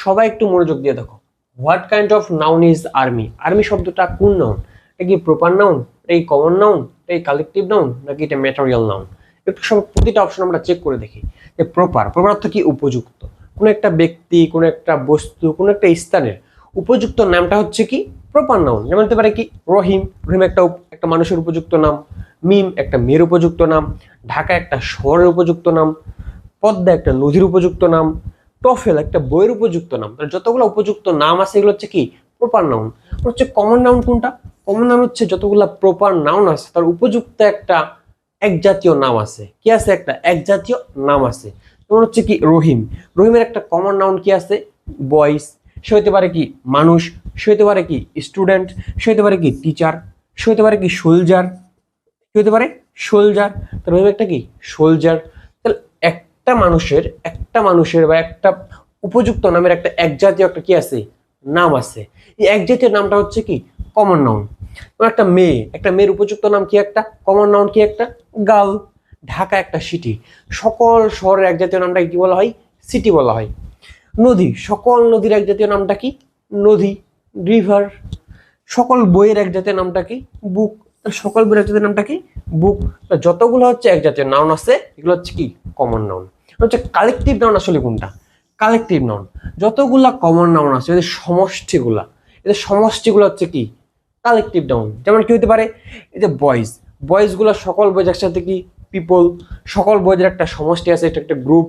সবাই একটু মনোযোগ দিয়ে দেখো। What kind of noun is army? Army শব্দটা কোন নাউন? এটা কি প্রপার নাউন, এটা কি কমন নাউন, এটা কি কালেকটিভ নাউন, নাকি এটা ম্যাটেরিয়াল নাউন? একটু সব প্রতিটা অপশন আমরা চেক করে দেখি। যে প্রপার অর্থ কি? উপযুক্ত। কোনো একটা ব্যক্তি, কোনো একটা বস্তু, কোনো একটা স্থানের উপযুক্ত নামটা হচ্ছে কি প্রপার নাউন। যেমন হতে পারে কি রহিম, রহিম একটা একটা মানুষের উপযুক্ত নাম। মিম একটা মেয়ের উপযুক্ত নাম। ঢাকা একটা শহরের উপযুক্ত নাম। পদ্মা একটা নদীর উপযুক্ত নাম। টফেল একটা বইয়ের উপযুক্ত নাম। যতগুলো উপযুক্ত নাম আছে এগুলো হচ্ছে কি প্রপার নাউন। হচ্ছে কমন নাউন কোনটা? কমন নাউন হচ্ছে যতগুলো প্রপার নাউন আছে তার উপযুক্ত একটা এক জাতীয় নাম আছে। কি আছে? একটা এক জাতীয় নাম আছে। যেমন হচ্ছে কি রহিম, রহিমের একটা কমন নাউন কি আছে? বয়েস। সে হতে পারে কি মানুষ, সে হতে পারে কি স্টুডেন্ট, সে হতে পারে কি টিচার, সে হতে পারে কি সোলজার, কি হতে পারে সোলজার। তার রহিম একটা কি সোলজার। তাহলে একটা মানুষের বা একটা উপযুক্ত নামের একটা এক জাতীয় একটা কি আছে নাম আছে। এই এক জাতীয় নামটা হচ্ছে কি কমন নাউন। একটা মেয়ের উপযুক্ত নাম কি? একটা কমন নাউন কি? একটা গার্ল। ঢাকা একটা সিটি, সকল শহরের এক জাতীয় নামটাকে কি বলা হয়? সিটি বলা হয়। নদী, সকল নদীর এক জাতীয় নামটা কি? নদী, রিভার। সকল বইয়ের এক জাতীয় নামটা কি? বুক। সকল বইয়ের এক জাতীয় নামটা কি? বুক। যতগুলো হচ্ছে এক জাতীয় নাউন আছে এগুলো হচ্ছে কি কমন নাউন। হচ্ছে কালেকটিভ নাউন আসলে কোনটা? কালেকটিভ নাউন যতগুলা কমন নাউন আছে এদের সমষ্টিগুলো হচ্ছে কি কালেকটিভ নাউন। যেমন কি হতে পারে? এই যে বয়েজ, বয়েজগুলো সকল বয়েজ একসাথে কি পিপল। সকল বয়েজের একটা সমষ্টি আছে, এটা একটা গ্রুপ।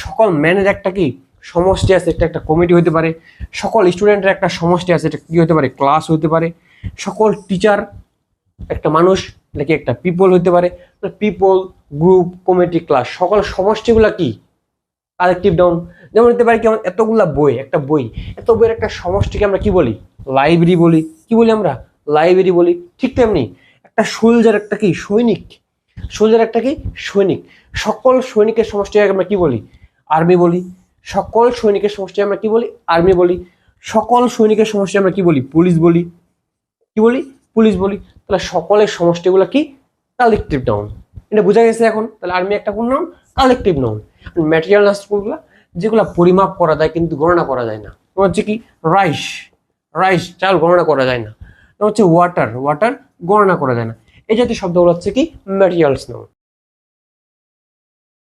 সকল ম্যানের একটা কি সমষ্টি আছে, এটা একটা কমিটি হতে পারে। সকল স্টুডেন্টের একটা সমষ্টি আছে, এটা কি হতে পারে? ক্লাস হতে পারে। সকল টিচার একটা মানুষ, নাকি একটা পিপল হতে পারে। পিপল, গ্রুপ, কমিটি, ক্লাস, সকল সমষ্টিগুলা কি কালেকটিভ নাউন। যেমন হতে পারে কি এতগুলা বই, একটা বই, এত বইয়ের একটা সমষ্টিকে আমরা কি বলি? লাইব্রেরি বলি। কি বলি আমরা? লাইব্রেরি বলি। ঠিক তেমনি একটা সোলজার একটা কি সৈনিক, সোলজার একটা কি সৈনিক। সকল সৈনিকের সমষ্টিকে আমরা কি বলি? আর্মি বলি। সকল সৈনিকের সমষ্টি আমরা কি বলি? আর্মি বলি। সকল সৈনিকের সমষ্টি আমরা কি বলি? পুলিশ বলি। কি বলি? পুলিশ বলি। তাহলে সকলের সমষ্টিগুলো কি কালেকটিভ নাউন। এটা বোঝা গেছে এখন? তাহলে আর্মি একটা কোন নাউন? Collective noun. ম্যাটেরিয়াল নাউনগুলো যেগুলো পরিমাপ করা যায় কিন্তু গণনা করা যায় না। হচ্ছে কি রাইস, রাইস চাল গণনা করা যায় না। হচ্ছে ওয়াটার, ওয়াটার গণনা করা যায় না। এই জাতীয় শব্দগুলো হচ্ছে কি ম্যাটেরিয়ালস নাউন।